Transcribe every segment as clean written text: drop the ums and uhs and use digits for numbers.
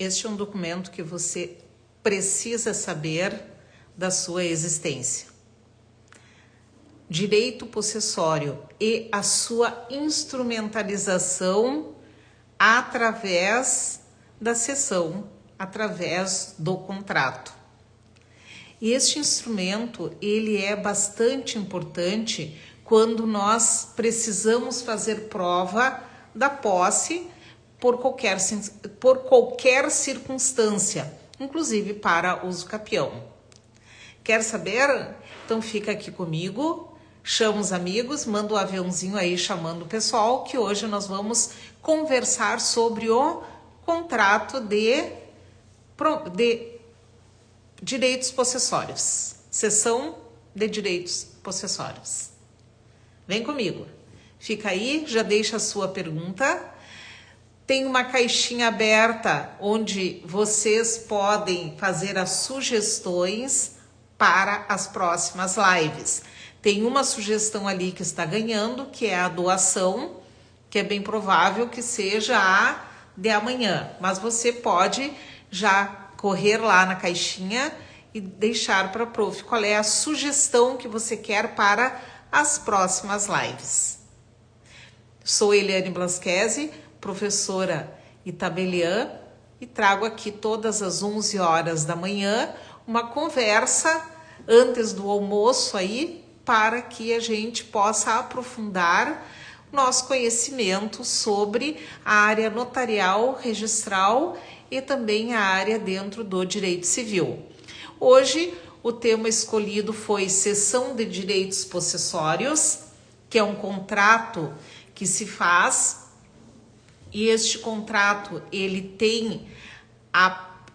Este é um documento que você precisa saber da sua existência. Direito possessório e a sua instrumentalização através da cessão, através do contrato. E este instrumento, ele é bastante importante quando nós precisamos fazer prova da posse por qualquer circunstância, inclusive para uso capião. Quer saber? Então fica aqui comigo, chama os amigos, manda um aviãozinho aí chamando o pessoal, que hoje nós vamos conversar sobre o contrato de direitos possessórios, cessão de direitos possessórios. Vem comigo, fica aí, já deixa a sua pergunta. Tem uma caixinha aberta onde vocês podem fazer as sugestões para as próximas lives. Tem uma sugestão ali que está ganhando, que é a doação, que é bem provável que seja a de amanhã, mas você pode já correr lá na caixinha e deixar para a prof qual é a sugestão que você quer para as próximas lives. Sou Eliane Blasquezi, professora Itabelian, e trago aqui todas as 11 horas da manhã uma conversa antes do almoço aí, para que a gente possa aprofundar nosso conhecimento sobre a área notarial, registral e também a área dentro do direito civil. Hoje o tema escolhido foi cessão de direitos possessórios, que é um contrato que se faz, e este contrato ele tem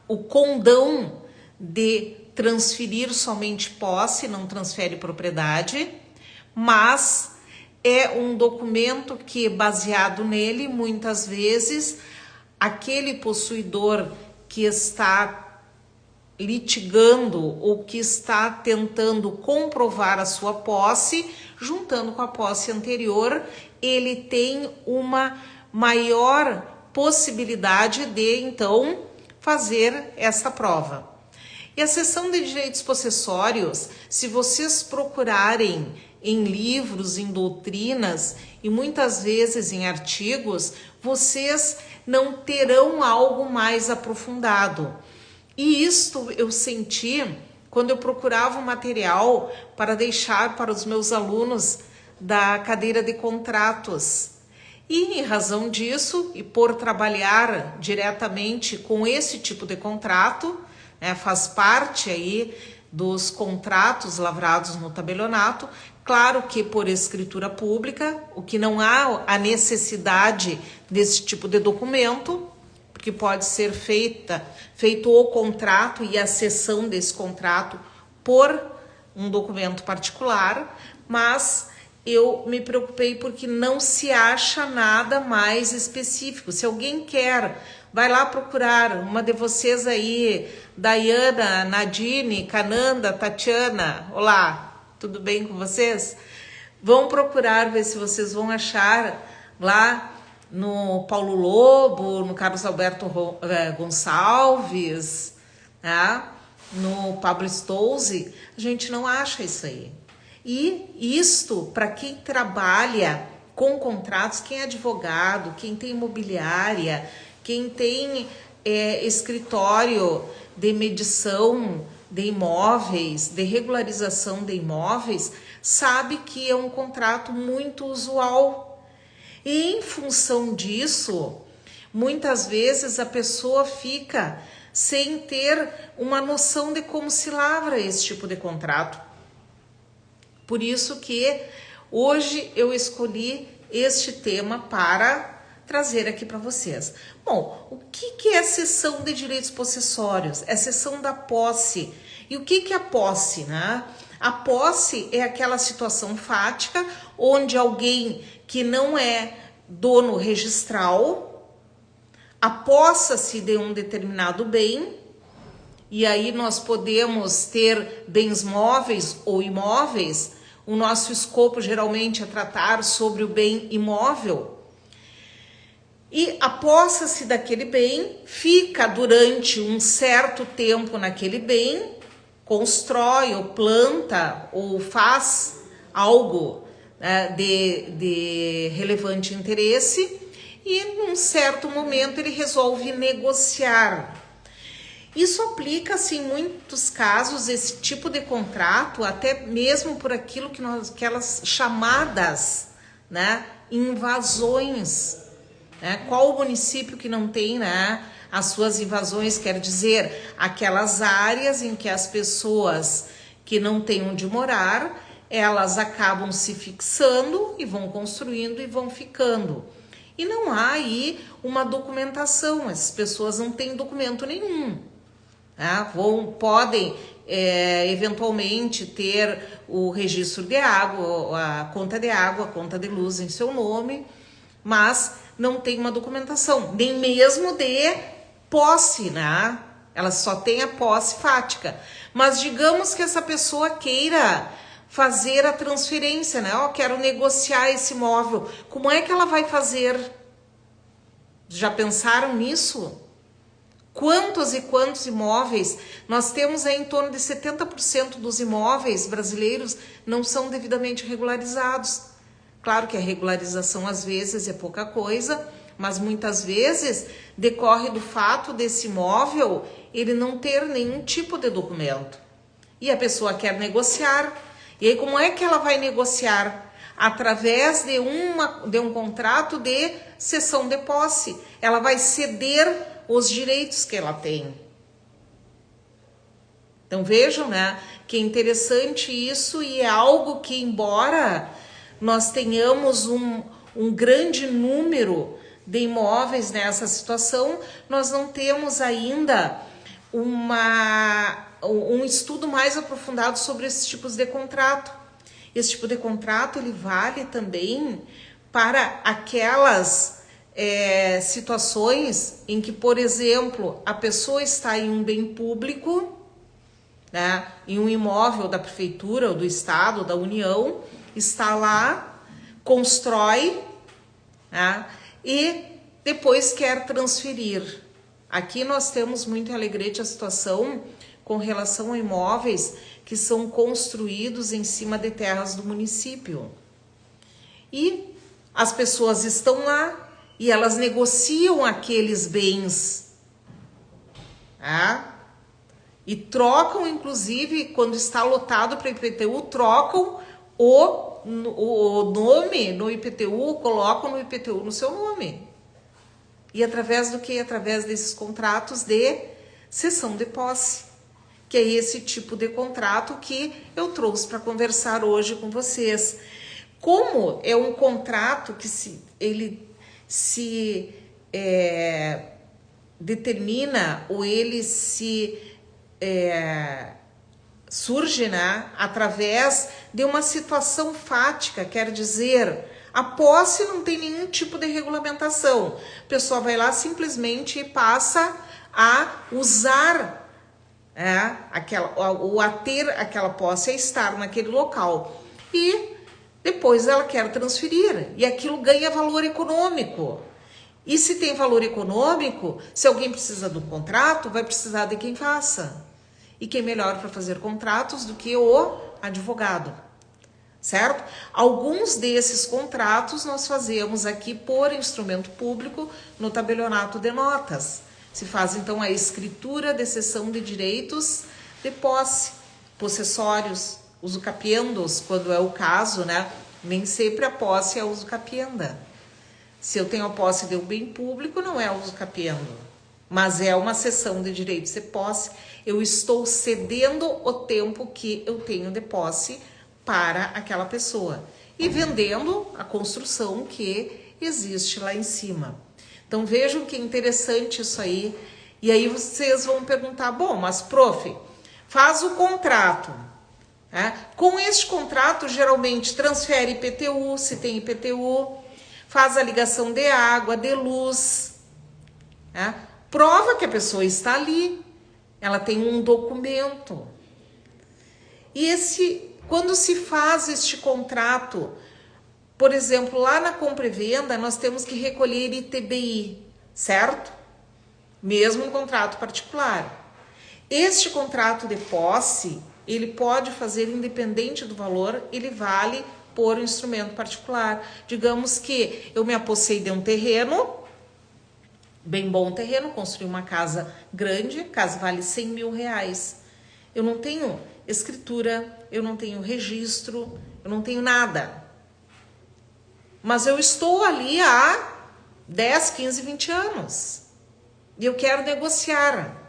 o condão de transferir somente posse, não transfere propriedade, mas é um documento que, baseado nele, muitas vezes, aquele possuidor que está litigando ou que está tentando comprovar a sua posse, juntando com a posse anterior, ele tem uma maior possibilidade de, então, fazer essa prova. E a cessão de direitos possessórios, se vocês procurarem em livros, em doutrinas e muitas vezes em artigos, vocês não terão algo mais aprofundado. E isto eu senti quando eu procurava um material para deixar para os meus alunos da cadeira de contratos. E em razão disso, e por trabalhar diretamente com esse tipo de contrato, faz parte aí dos contratos lavrados no tabelionato, claro que por escritura pública, o que não há a necessidade desse tipo de documento, porque pode ser feito o contrato e a cessão desse contrato por um documento particular, mas eu me preocupei porque não se acha nada mais específico. Se alguém quer, vai lá procurar, uma de vocês aí, Dayana, Nadine, Cananda, Tatiana, olá, tudo bem com vocês? Vão procurar, ver se vocês vão achar lá no Paulo Lobo, no Carlos Alberto Gonçalves, né? No Pablo Stolze, a gente não acha isso aí. E isto, para quem trabalha com contratos, quem é advogado, quem tem imobiliária, quem tem escritório de medição de imóveis, de regularização de imóveis, sabe que é um contrato muito usual. E em função disso, muitas vezes a pessoa fica sem ter uma noção de como se lavra esse tipo de contrato. Por isso que hoje eu escolhi este tema para trazer aqui para vocês. Bom, o que é a cessão de direitos possessórios? É a cessão da posse. E o que é a posse, né? A posse é aquela situação fática onde alguém que não é dono registral apossa-se de um determinado bem, e aí nós podemos ter bens móveis ou imóveis. O nosso escopo geralmente é tratar sobre o bem imóvel. e apossa-se daquele bem, fica durante um certo tempo naquele bem, constrói ou planta ou faz algo de relevante interesse e num certo momento ele resolve negociar. Isso aplica-se em muitos casos, esse tipo de contrato, até mesmo por aquilo que aquelas chamadas, né, invasões. Qual o município que não tem, né, as suas invasões? Quer dizer, aquelas áreas em que as pessoas que não têm onde morar, elas acabam se fixando e vão construindo e vão ficando. E não há aí uma documentação, essas pessoas não têm documento nenhum. Podem eventualmente ter o registro de água, a conta de luz em seu nome, mas não tem uma documentação, nem mesmo de posse, né? Ela só tem a posse fática. Mas digamos que essa pessoa queira fazer a transferência, né? Quero negociar esse imóvel. Como é que ela vai fazer? Já pensaram nisso? Quantos e quantos imóveis? Nós temos aí em torno de 70% dos imóveis brasileiros não são devidamente regularizados. Claro que a regularização às vezes é pouca coisa, mas muitas vezes decorre do fato desse imóvel ele não ter nenhum tipo de documento. E a pessoa quer negociar. E aí como é que ela vai negociar? Através de um contrato de cessão de posse. Ela vai ceder os direitos que ela tem. Então vejam, né, que é interessante isso e é algo que, embora nós tenhamos um grande número de imóveis nessa situação, nós não temos ainda um estudo mais aprofundado sobre esses tipos de contrato. Esse tipo de contrato ele vale também para aquelas situações em que, por exemplo, a pessoa está em um bem público, né, em um imóvel da prefeitura, ou do estado, ou da União, está lá, constrói, né, e depois quer transferir. Aqui nós temos muito em Alegrete a situação com relação a imóveis que são construídos em cima de terras do município. E as pessoas estão lá, e elas negociam aqueles bens, e trocam, inclusive, quando está lotado para IPTU, trocam o nome no IPTU, colocam no IPTU no seu nome. E através do que? Através desses contratos de cessão de posse, que é esse tipo de contrato que eu trouxe para conversar hoje com vocês. Como é um contrato que ele se determina ou ele se surge, né, através de uma situação fática, quer dizer, a posse não tem nenhum tipo de regulamentação. A pessoa vai lá simplesmente e passa a usar ou a ter aquela posse, a estar naquele local. E depois ela quer transferir e aquilo ganha valor econômico. E se tem valor econômico, se alguém precisa do contrato, vai precisar de quem faça. E quem melhor para fazer contratos do que o advogado, certo? Alguns desses contratos nós fazemos aqui por instrumento público no tabelionato de notas. Se faz então a escritura de cessão de direitos de posse, possessórios, usucapiendos, quando é o caso, né? Nem sempre a posse é usucapienda. Se eu tenho a posse de um bem público, não é usucapiendo, mas é uma cessão de direitos de posse. Eu estou cedendo o tempo que eu tenho de posse para aquela pessoa e vendendo a construção que existe lá em cima. Então vejam que interessante isso aí. E aí vocês vão perguntar, bom, mas prof, faz o contrato. Com este contrato, geralmente transfere IPTU, se tem IPTU, faz a ligação de água, de luz, prova que a pessoa está ali, ela tem um documento. E quando se faz este contrato Por exemplo, lá na compra e venda, nós temos que recolher ITBI, certo? Mesmo um contrato particular. Este contrato de posse, ele pode fazer independente do valor, ele vale por instrumento particular. Digamos que eu me apossei de um terreno, bem bom terreno, construí uma casa grande, a casa vale 100 mil reais. Eu não tenho escritura, eu não tenho registro, eu não tenho nada. Mas eu estou ali há 10, 15, 20 anos. E eu quero negociar.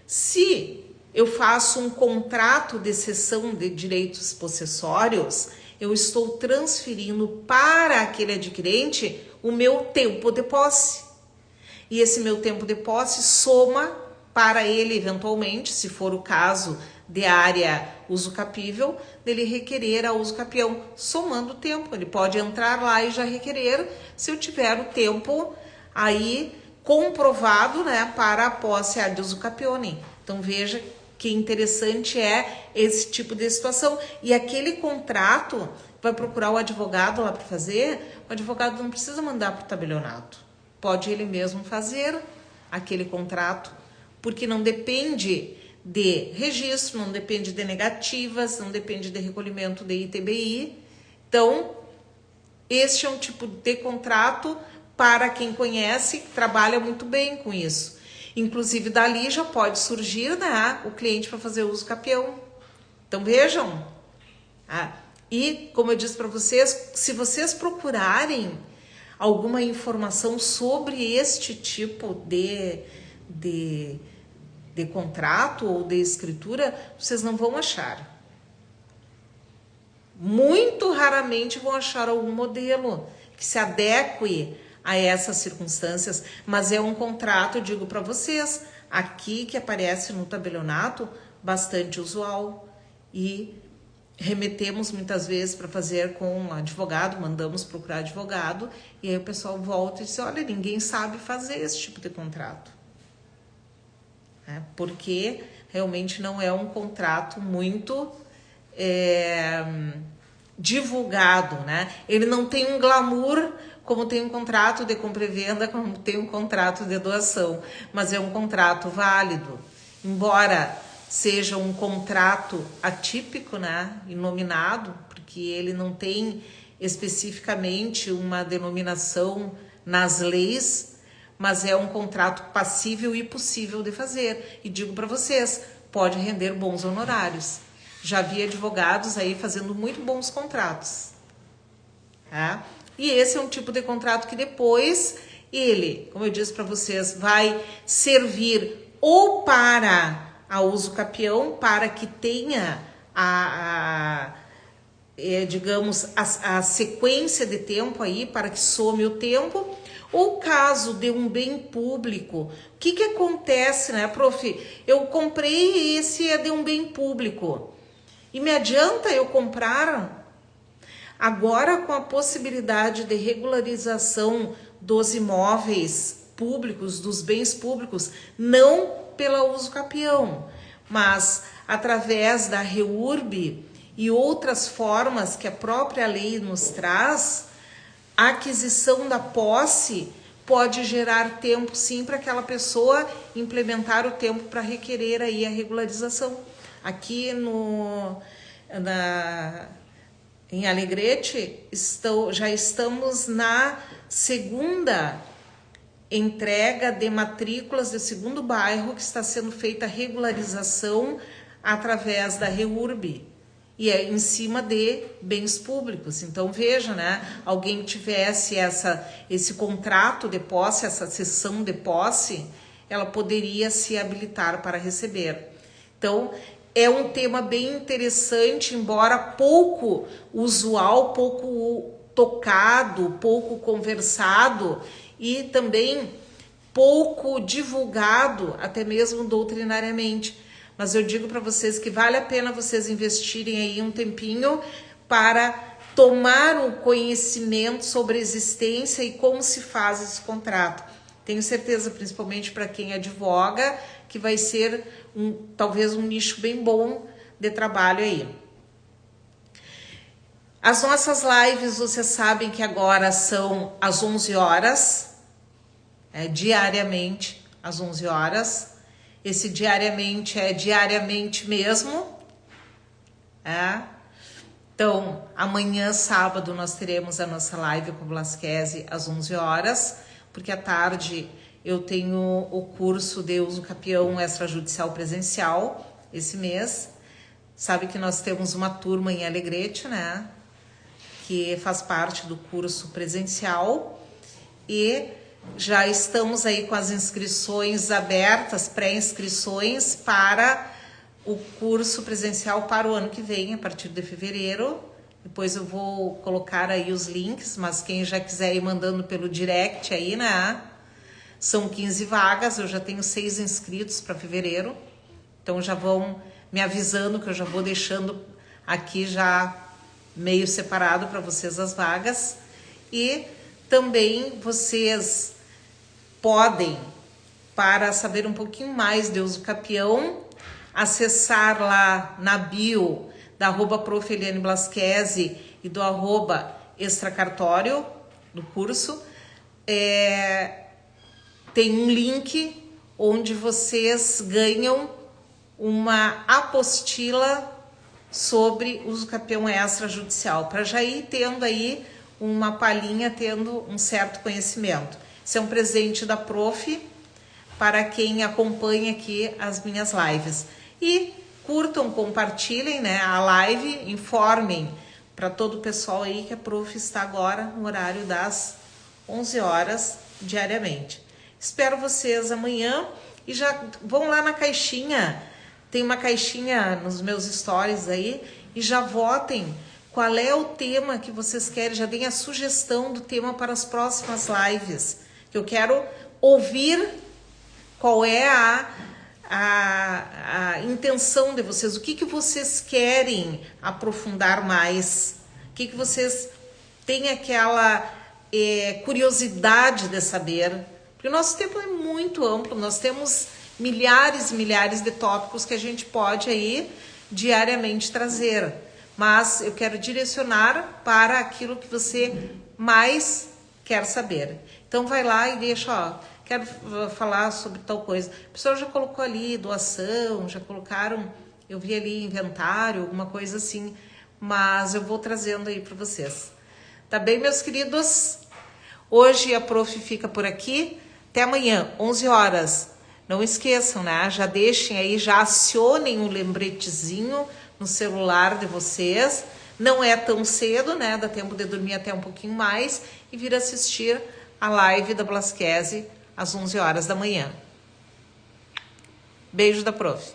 Se eu faço um contrato de cessão de direitos possessórios, eu estou transferindo para aquele adquirente o meu tempo de posse. E esse meu tempo de posse soma para ele, eventualmente, se for o caso de área usucapível, dele requerer a uso capião, somando o tempo. Ele pode entrar lá e já requerer, se eu tiver o tempo aí comprovado, né, para a posse ad uso capione. Então veja que interessante é esse tipo de situação. E aquele contrato, vai procurar o advogado lá para fazer, o advogado não precisa mandar para o tabelionato. Pode ele mesmo fazer aquele contrato, porque não depende de registro, não depende de negativas, não depende de recolhimento de ITBI. Então, este é um tipo de contrato para quem conhece, trabalha muito bem com isso. Inclusive, dali já pode surgir, né, o cliente para fazer uso capião. Então, vejam. E, como eu disse para vocês, se vocês procurarem alguma informação sobre este tipo de contrato ou de escritura, vocês não vão achar. Muito raramente vão achar algum modelo que se adeque a essas circunstâncias, mas é um contrato, eu digo para vocês, aqui que aparece no tabelionato, bastante usual, e remetemos muitas vezes para fazer com um advogado, mandamos procurar advogado, e aí o pessoal volta e diz, olha, ninguém sabe fazer esse tipo de contrato. Porque realmente não é um contrato muito divulgado, né? Ele não tem um glamour como tem um contrato de compra e venda, como tem um contrato de doação, mas é um contrato válido, embora seja um contrato atípico, né, inominado, porque ele não tem especificamente uma denominação nas leis, mas é um contrato passível e possível de fazer. E digo para vocês, pode render bons honorários. Já vi advogados aí fazendo muito bons contratos. Tá? E esse é um tipo de contrato que depois ele, como eu disse para vocês, vai servir ou para a uso capião, para que tenha digamos, a sequência de tempo aí, para que some o tempo, ou caso de um bem público. O que acontece, né, prof? Eu comprei esse é de um bem público. E me adianta eu comprar? Agora, com a possibilidade de regularização dos imóveis públicos, dos bens públicos, não pela uso capião, mas através da REURB e outras formas que a própria lei nos traz, a aquisição da posse pode gerar tempo, sim, para aquela pessoa implementar o tempo para requerer aí a regularização. Aqui em Alegrete, já estamos na segunda entrega de matrículas do segundo bairro que está sendo feita a regularização através da REURB. E é em cima de bens públicos. Então, veja, né? Alguém tivesse esse contrato de posse, essa cessão de posse, ela poderia se habilitar para receber. Então, é um tema bem interessante, embora pouco usual, pouco tocado, pouco conversado e também pouco divulgado, até mesmo doutrinariamente. Mas eu digo para vocês que vale a pena vocês investirem aí um tempinho para tomar um conhecimento sobre a existência e como se faz esse contrato. Tenho certeza, principalmente para quem advoga, que vai ser talvez um nicho bem bom de trabalho aí. As nossas lives, vocês sabem que agora são às 11 horas, diariamente às 11 horas. Esse diariamente é diariamente mesmo. Então, amanhã, sábado, nós teremos a nossa live com o Blasquezi às 11 horas, porque à tarde eu tenho o curso de uso capião extrajudicial presencial esse mês. Sabe que nós temos uma turma em Alegrete, né? Que faz parte do curso presencial, e já estamos aí com as inscrições abertas, pré-inscrições para o curso presencial para o ano que vem, a partir de fevereiro. Depois eu vou colocar aí os links, mas quem já quiser ir mandando pelo direct aí, né? São 15 vagas, eu já tenho 6 inscritos para fevereiro. Então já vão me avisando que eu já vou deixando aqui já meio separado para vocês as vagas. E também vocês podem, para saber um pouquinho mais de uso capião, acessar lá na bio da @prof. Eliane Blasquezi e do @extracartório do curso. Tem um link onde vocês ganham uma apostila sobre uso capião extrajudicial, para já ir tendo aí uma palhinha, tendo um certo conhecimento. Isso é um presente da Prof para quem acompanha aqui as minhas lives. E curtam, compartilhem, né, a live, informem para todo o pessoal aí que a Prof está agora no horário das 11 horas diariamente. Espero vocês amanhã e já vão lá na caixinha, tem uma caixinha nos meus stories aí, e já votem qual é o tema que vocês querem, já deem a sugestão do tema para as próximas lives, que eu quero ouvir qual é a intenção de vocês, o que vocês querem aprofundar mais, o que vocês têm aquela curiosidade de saber, porque o nosso tempo é muito amplo, nós temos milhares e milhares de tópicos que a gente pode aí diariamente trazer, mas eu quero direcionar para aquilo que você mais quer saber. Então vai lá e deixa, ó, quero falar sobre tal coisa. A pessoa já colocou ali doação, já colocaram, eu vi ali inventário, alguma coisa assim, mas eu vou trazendo aí para vocês. Tá bem, meus queridos? Hoje a Prof fica por aqui. Até amanhã, 11 horas. Não esqueçam, né? Já deixem aí, já acionem o lembretezinho no celular de vocês. Não é tão cedo, né? Dá tempo de dormir até um pouquinho mais e vir assistir a live da Blasquezi às 11 horas da manhã. Beijo da Prof.